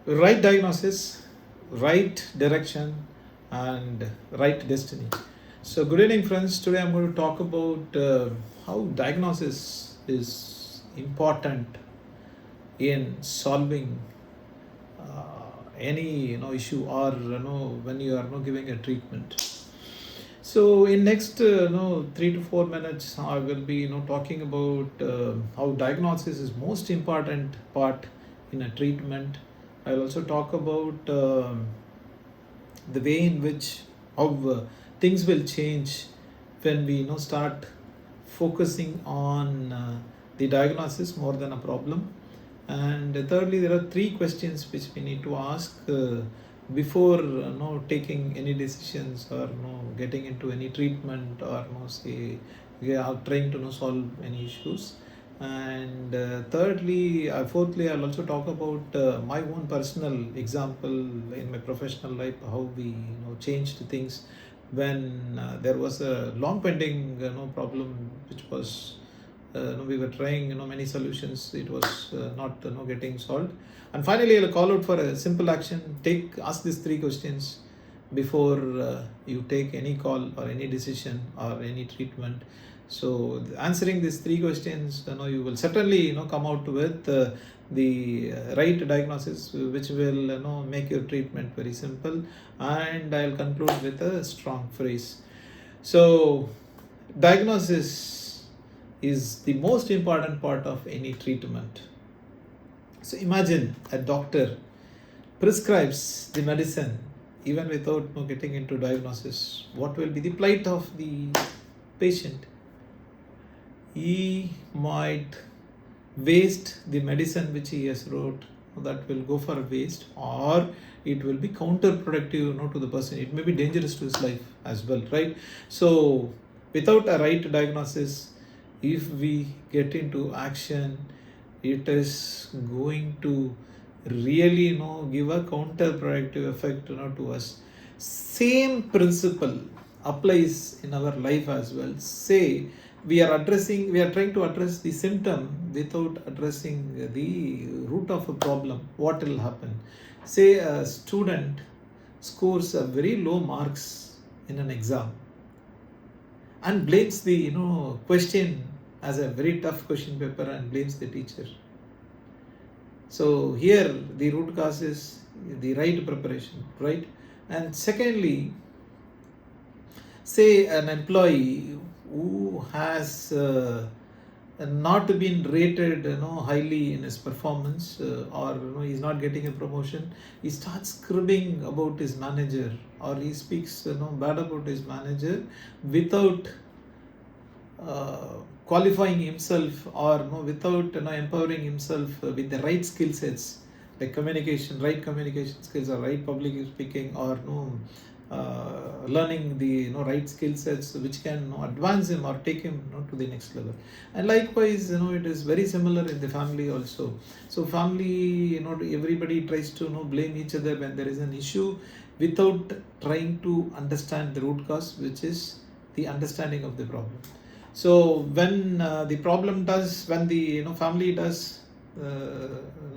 Right diagnosis, right direction, and right destiny. So, good evening, friends. Today I'm going to talk about how diagnosis is important in solving any issue, or when you are giving a treatment. So in next 3 to 4 minutes, I will be talking about how diagnosis is most important part in a treatment. I'll also talk about the way in which how things will change when we start focusing on the diagnosis more than a problem. And thirdly, there are three questions which we need to ask before taking any decisions, or getting into any treatment, or say we are trying to solve any issues. And fourthly, I'll also talk about my own personal example in my professional life, how we changed things when there was a long pending problem, which was we were trying many solutions. It was not getting solved. And finally, I'll call out for a simple action. Ask these three questions before you take any call or any decision or any treatment. So answering these three questions, you will certainly come out with the right diagnosis, which will make your treatment very simple. And I'll conclude with a strong phrase. So diagnosis is the most important part of any treatment. So imagine a doctor prescribes the medicine even without getting into diagnosis. What will be the plight of the patient? He might waste the medicine which he has wrote, that will go for waste, or it will be counterproductive to the person. It may be dangerous to his life as well, right? So without a right diagnosis, if we get into action, it is going to really give a counterproductive effect to us. Same principle applies in our life as well. Say we are trying to address the symptom without addressing the root of a problem. What will happen? Say a student scores a very low marks in an exam and blames the question as a very tough question paper and blames the teacher. So here the root cause is the right preparation, right? And secondly, say an employee who has not been rated highly in his performance, or he's not getting a promotion, he starts cribbing about his manager, or he speaks bad about his manager without qualifying himself, or without empowering himself with the right skill sets, like right communication skills, or right public speaking, or learning the right skill sets which can advance him or take him to the next level. And likewise, it is very similar in the family also. So family, everybody tries to blame each other when there is an issue, without trying to understand the root cause, which is the understanding of the problem. So when the family does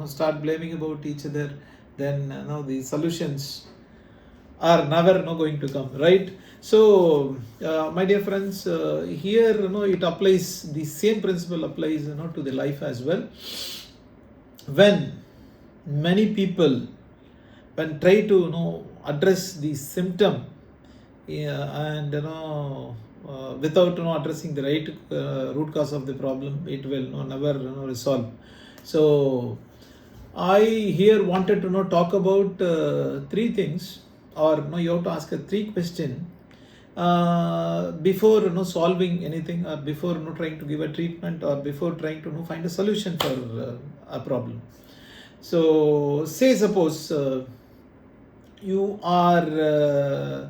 start blaming about each other, then the solutions are never going to come, right? So my dear friends, here it applies, the same principle applies to the life as well. When many people try to address the symptom, and without addressing the right root cause of the problem, it will never resolve. So I here wanted to talk about three things, or you have to ask a three question before solving anything, or before trying to give a treatment, or before trying to find a solution for a problem. So say suppose you are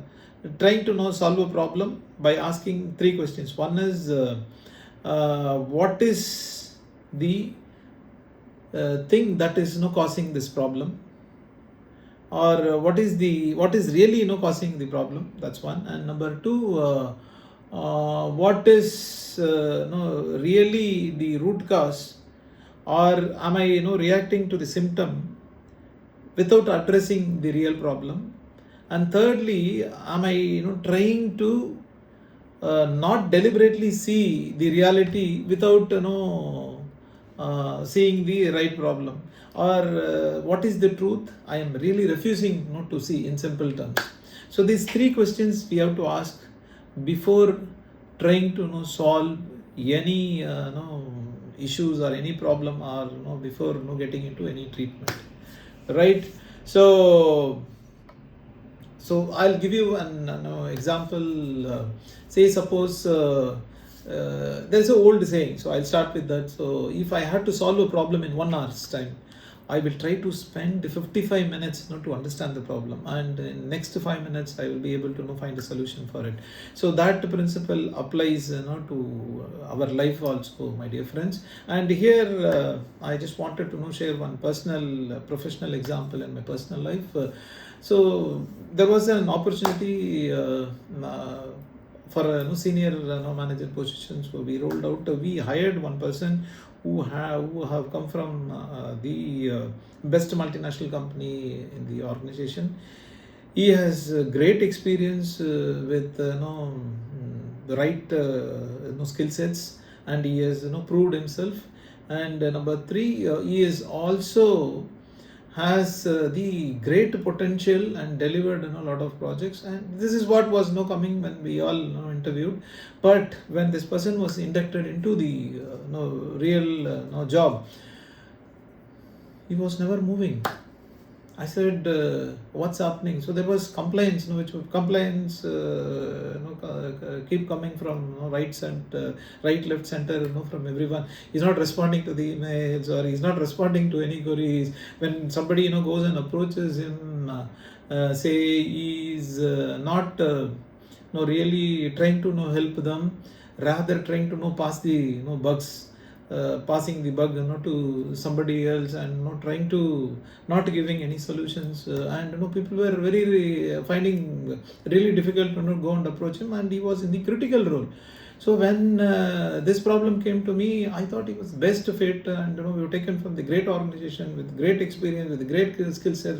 trying to solve a problem by asking three questions. One is what is the thing that is causing this problem, or what is really causing the problem. That's one. And number two, what is really the root cause, or am I reacting to the symptom without addressing the real problem? And thirdly, am I trying to not deliberately see the reality without seeing the right problem, or what is the truth I am really refusing to see, in simple terms. So these three questions we have to ask before trying to solve any issues or any problem, or before getting into any treatment, right? So I'll give you an example. Say suppose there's an old saying, so I'll start with that. So if I had to solve a problem in 1 hour's time, I will try to spend 55 minutes to understand the problem, and in next 5 minutes I will be able to find a solution for it. So that principle applies to our life also, my dear friends. And here I just wanted to share one personal professional example in my personal life. So there was an opportunity for senior manager positions. So we rolled out. We hired one person who have come from the best multinational company in the organization. He has great experience with the right skill sets, and he has proved himself. And number three, he is also has the great potential and delivered a lot of projects. And this is what was coming when we all interviewed. But when this person was inducted into the real job, he was never moving. I said, what's happening? So there was complaints, complaints keep coming from right, left, center, from everyone. He's not responding to the emails, or he's not responding to any queries. When somebody goes and approaches him, say he's not really trying to help them, rather trying to pass the bugs. Passing the bug to somebody else, and trying to not giving any solutions, and people were very finding really difficult to go and approach him, and he was in the critical role. So when this problem came to me, I thought it was best fit, and we were taken from the great organization with great experience, with great skill set,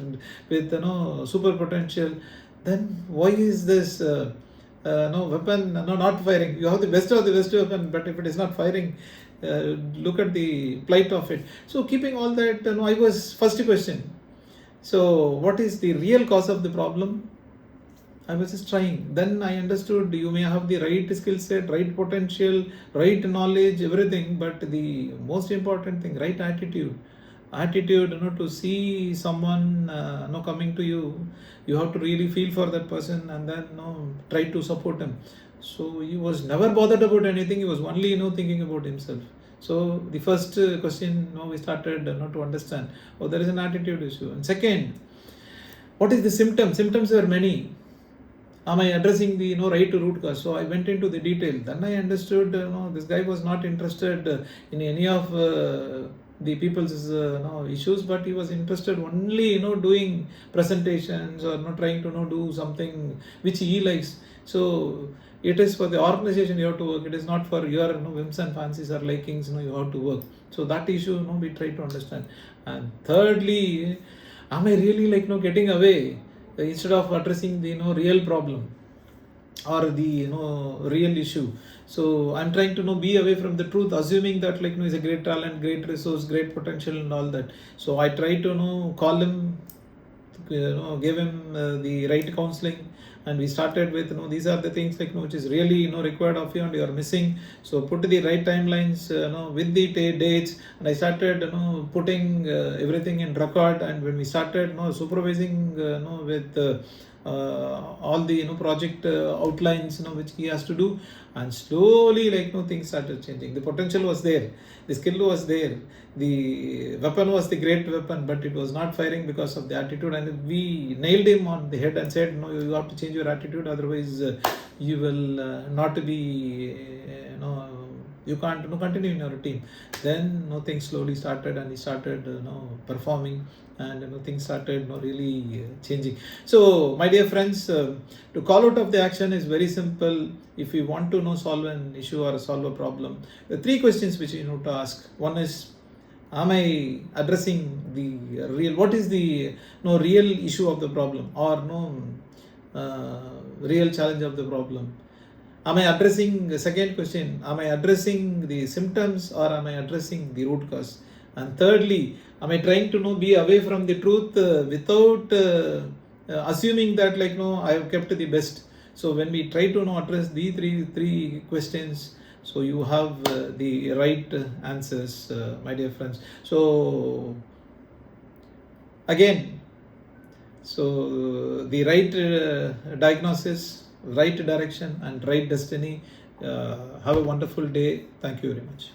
with super potential. Then why is this weapon not firing? You have the best of the best weapon, but if it is not firing, look at the plight of it. So keeping all that, I was first question. So what is the real cause of the problem? I was just trying. Then I understood you may have the right skill set, right potential, right knowledge, everything, but the most important thing, right attitude. To see someone coming to you, you have to really feel for that person, and then try to support him. So he was never bothered about anything. He was only thinking about himself. So the first question we started to understand, there is an attitude issue. And second, what is the symptom? Symptoms were many. Am I addressing the right to root cause? So I went into the detail. Then I understood this guy was not interested in any of the people's issues, but he was interested only doing presentations, or trying to do something which he likes. So it is for the organization you have to work. It is not for your whims and fancies or likings. You have to work. So that issue we try to understand. And thirdly, am I really getting away instead of addressing the real problem or the real issue? So I'm trying to be away from the truth, assuming that is a great talent, great resource, great potential, and all that. So I try to call him, give him the right counseling, and we started with these are the things which is really required of you, and you are missing. So put the right timelines with the dates, and I started putting everything in record. And when we started supervising with all the project outlines which he has to do, and slowly things started changing. The potential was there, the skill was there, the weapon was the great weapon, but it was not firing because of the attitude. And we nailed him on the head and said, no, you have to change your attitude, otherwise you will not be you can't continue in your team. Then things slowly started, and he started performing, and things started really changing. So my dear friends, to call out of the action is very simple. If you want to solve an issue or solve a problem, the three questions which you need to ask. One is, Am I addressing the real, what is the real issue of the problem, or real challenge of the problem? Am I addressing the second question? Am I addressing the symptoms, or am I addressing the root cause? And thirdly, am I trying to be away from the truth without assuming that I have kept the best? So when we try to address the three questions, so you have the right answers, my dear friends. So again, so the right diagnosis, right direction, and right destiny. Have a wonderful day. Thank you very much.